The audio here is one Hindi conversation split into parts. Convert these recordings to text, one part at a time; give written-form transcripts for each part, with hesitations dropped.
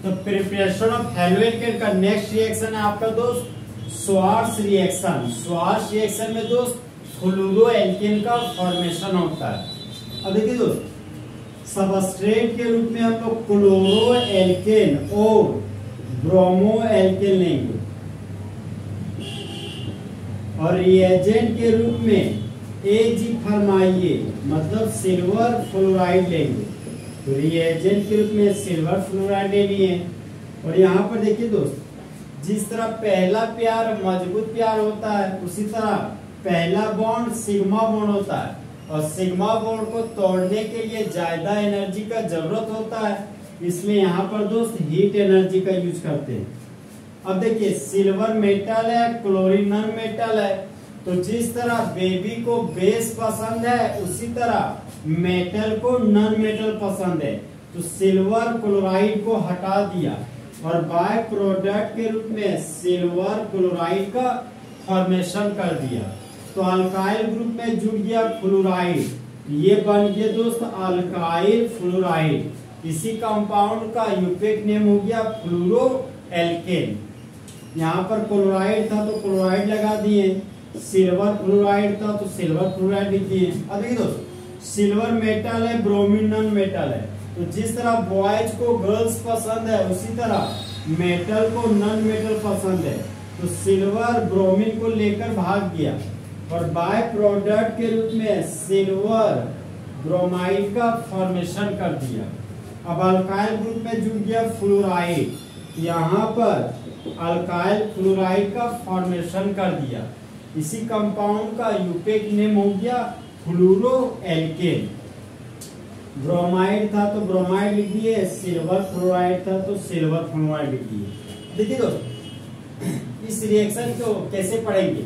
तो प्रिपरेशन ऑफ हेलो एल्केन का नेक्स्ट रिएक्शन है आपका दोस्त स्वार्ट्ज रिएक्शन। स्वार्ट्ज रिएक्शन में दोस्त फ्लोरो एल्केन का फॉर्मेशन होता है। अब देखिए दोस्त, सबस्ट्रेट के रूप में हम लोग क्लोरो एल्केन और ब्रोमो एल्केन लेंगे और रिएजेंट के रूप में Ag फरमाइए मतलब सिल्वर फ्लोराइड लेंगे। तो रिएजेंट के रूप में सिल्वर फ्लोराइड लेनी है। और यहाँ पर देखिए दोस्त, जिस तरह पहला प्यार मजबूत प्यार होता है उसी तरह पहला बॉन्ड सिग्मा बॉन्ड होता है और सिग्मा बॉन्ड को तोड़ने के लिए ज्यादा एनर्जी का जरूरत होता है, इसलिए यहाँ पर दोस्त हीट एनर्जी का यूज करते हैं। अब देखिए, सिल्वर मेटल है, क्लोरीन नॉन मेटल है, तो जिस तरह बेबी को बेस पसंद है उसी तरह मेटल को नॉन मेटल पसंद है। तो सिल्वर क्लोराइड को हटा दिया और बाय प्रोडक्ट के रूप में सिल्वर क्लोराइड का फॉर्मेशन कर दिया। तो अल्काइल ग्रुप में जुड़ गया फ्लोराइड, ये बन गया दोस्त अल्काइल फ्लोराइड। इसी कंपाउंड का यूपेक नेम हो गया फ्लोरो एल्केन। यहाँ पर क्लोराइड था तो क्लोराइड लगा दिए, सिल्वर फ्लोराइड था तो सिल्वर फ्लोराइड लिख दिए। अब देखिए दोस्त, सिल्वर मेटल है, ब्रोमीन नॉन मेटल है, तो जिस तरह बॉयज को गर्ल्स पसंद है उसी तरह मेटल को नॉन मेटल पसंद है। तो सिल्वर ब्रोमीन को लेकर भाग गया और बाय प्रोडक्ट के रूप में सिल्वर ब्रोमाइड का फॉर्मेशन कर दिया। अब अल्काइल ग्रुप में जुड़ गया फ्लोराइड, यहाँ पर अल्काइल फ्लोराइड का फॉर्मेशन कर दिया। इसी कंपाउंड का यूपेक नेम हो गया फ्लोरो एल्केन। ब्रोमाइड था तो ब्रोमाइड लिख दिए, सिल्वर फ्लोराइड था तो सिल्वर फ्लोराइड लिख दिए। देखिए दोस्त, इस रिएक्शन को कैसे पढ़ेंगे?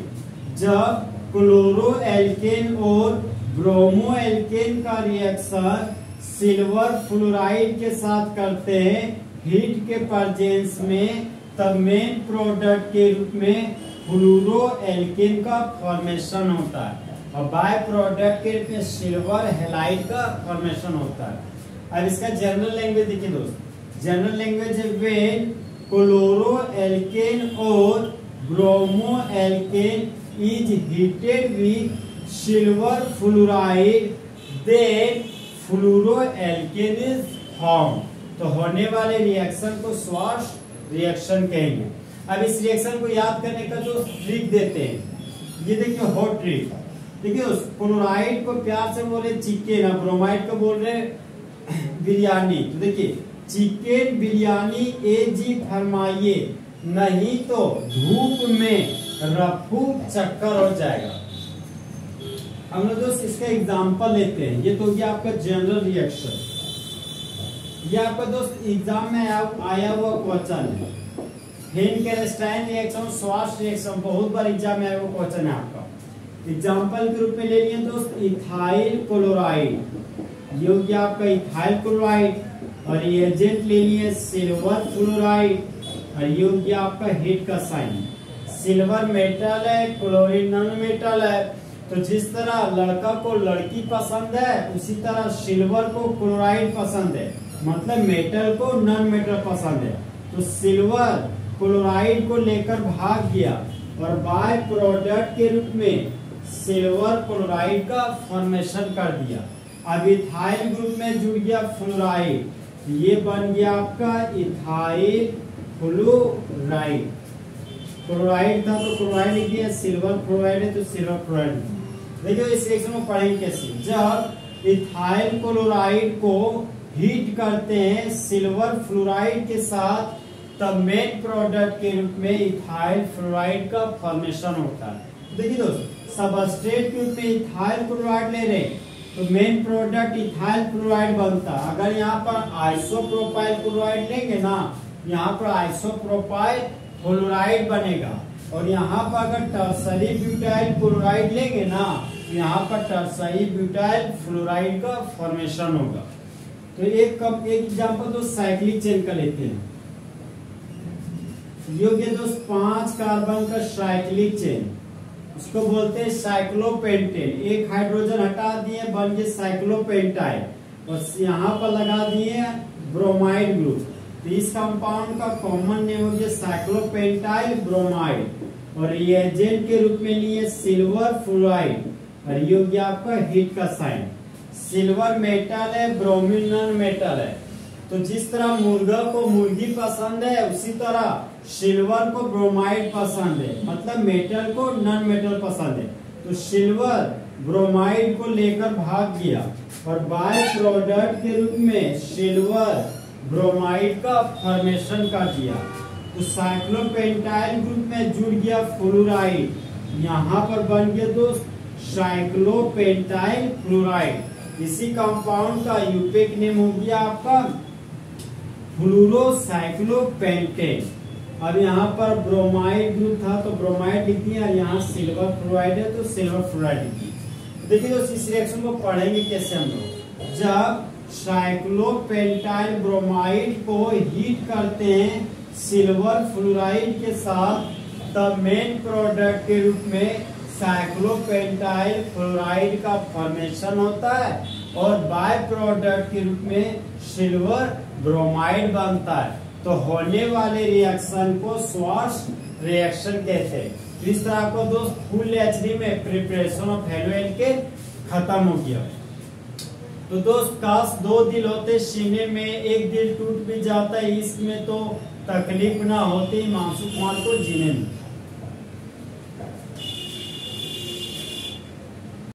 जब क्लोरो एल्केन और ब्रोमो एल्केन का रिएक्शन सिल्वर फ्लोराइड के साथ करते हैं हीट के प्रेजेंस में, तब मेन प्रोडक्ट के रूप में फ्लोरो एल्केन का फॉर्मेशन होता है और बाय प्रोडक्ट के रूप में सिल्वर हैलाइड का फॉर्मेशन होता है। अब इसका जनरल लैंग्वेज देखिए दोस्त, जनरल लैंग्वेज है व्हेन क्लोरो एल्केन और bromoalkane is heated with silver fluoride, then fluoroalkane is formed। तो होने वाले रिएक्शन को स्वार्ट्ज रिएक्शन कहेंगे। अब इस रिएक्शन को याद करने का जो ट्रिक देते हैं, ये देखिए हॉट ट्रिक। देखिए उस क्लोराइड को प्यार से बोले चिकन, ब्रोमाइड को बोल रहे बिरयानी। तो देखिए, चिकन बिरयानी Ag फरमाइए, नहीं तो धूप में रफू चक्कर हो जाएगा। हम लोग दोस्त इसका एग्जांपल लेते हैं। ये तो गया आपका जनरल रिएक्शन, ये आपका दोस्त एग्जाम में आया हुआ क्वेश्चन है। हेन-कैरेस्टाइन रिएक्शन, स्वार्ट्ज रिएक्शन बहुत बार एग्जाम में आया हुआ क्वेश्चन है आपका। एग्जांपल के रूप में ले लिए दोस्त इथाइल क्लोराइड, ये हो गया आपका इथाइल क्लोराइड, और रिएजेंट ले लिए सिल्वर फ्लोराइड, और ये हो गया आपका हीट का साइन। सिल्वर मेटल है, क्लोरीन नॉन मेटल है, तो जिस तरह लड़का को लड़की पसंद है उसी तरह सिल्वर को क्लोराइड पसंद है, मतलब मेटल को नॉन मेटल पसंद है। तो सिल्वर क्लोराइड को लेकर भाग गया और बाय प्रोडक्ट के रूप में सिल्वर क्लोराइड का फॉर्मेशन कर दिया। अब इथाइल ग्रुप में जुड़ गया फ्लोराइड, ये बन गया आपका इथाइल फ्लोराइड। क्लोराइड था तो क्लोराइड लिख दिया, सिल्वर फ्लोराइड है तो सिल्वर फ्लोराइड। देखिए इस रिएक्शन को पढ़ेंगे कैसे। जब इथाइल क्लोराइड को हीट करते हैं सिल्वर फ्लोराइड के साथ, तब मेन प्रोडक्ट के रूप में इथाइल फ्लोराइड का फॉर्मेशन होता है। देखिए दोस्तों, सबस्ट्रेट के रूप में इथाइल क्लोराइड ले रहे हैं तो मेन प्रोडक्ट इथाइल क्लोराइड बनता है। अगर यहाँ पर आइसोप्रोपाइल क्लोराइड लेंगे ना, यहाँ पर आइसोप्रोपाइल फ्लोराइड बनेगा, और यहाँ पर अगर टर्सरी ब्यूटाइल क्लोराइड लेंगे ना, यहाँ पर टर्सरी ब्यूटाइल फ्लोराइड का फॉर्मेशन होगा। तो एक एग्जांपल तो साइक्लिक चेन का लेते हैं। ये हो गया दोस्त 5 कार्बन का साइक्लिक चेन, उसको बोलते हैं साइक्लोपेंटेन। एक हाइड्रोजन हटा दिए, बन गए साइक्लोपेंटाइल, और यहाँ पर लगा दिए ब्रोमाइड ग्रुप। तो इस कंपाउंड का कॉमन नेम हो गया साइक्लोपेंटाइल ब्रोमाइड, और रिएजेंट के रूप में लिए सिल्वर फ्लोराइड, और ये हो गया आपका हीट का साइन। सिल्वर मेटल है, ब्रोमीन नॉन मेटल है। तो जिस तरह मुर्गा को मुर्गी पसंद है, उसी तरह सिल्वर को ब्रोमाइड पसंद है, मतलब मेटल को नॉन मेटल पसंद है। तो सिल्वर ब्रोमाइड को लेकर भाग गया और बाय प्रोडक्ट के रूप में सिल्वर ब्रोमाइड का फॉर्मेशन कर दिया। तो साइक्लोपेंटाइल ग्रुप में जुड़ गया फ्लोराइड, यहाँ पर बन गया दोस्त साइक्लोपेंटाइल फ्लोराइड। इसी कंपाउंड का यूपिक नेम हो गया आपका फ्लोरोसाइक्लोपेंटेन। अब यहाँ पर ब्रोमाइड ग्रुप था तो ब्रोमाइड लिख दिया, और यहाँ सिल्वर फ्लोराइड है तो सिल्वर फ्लोराइड लिख दिया। देखिए दोस्तों इस रिएक्शन को पढ़ेंगे कैसे हम लोग। जब साइक्लोपेंटाइल ब्रोमाइड को हीट करते हैं सिल्वर फ्लोराइड के साथ, तब मेन प्रोडक्ट के रूप में साइक्लोपेंटाइल फ्लोराइड का फॉर्मेशन होता है, और बाय प्रोडक्ट के रूप में सिल्वर ब्रोमाइड बनता है। तो होने वाले रिएक्शन को स्वाश रिएक्शन कहते हैं। तो इस तरह को दोस्त फुल एचडी में प्रिपरेशन ऑफ हेलोएल्केन खत्म हो गया। तो दोस्त काश दो दिल होते सीने में, एक दिल टूट भी जाता है, इसमें तो तकलीफ ना होती मासूम कुमार को जीने में।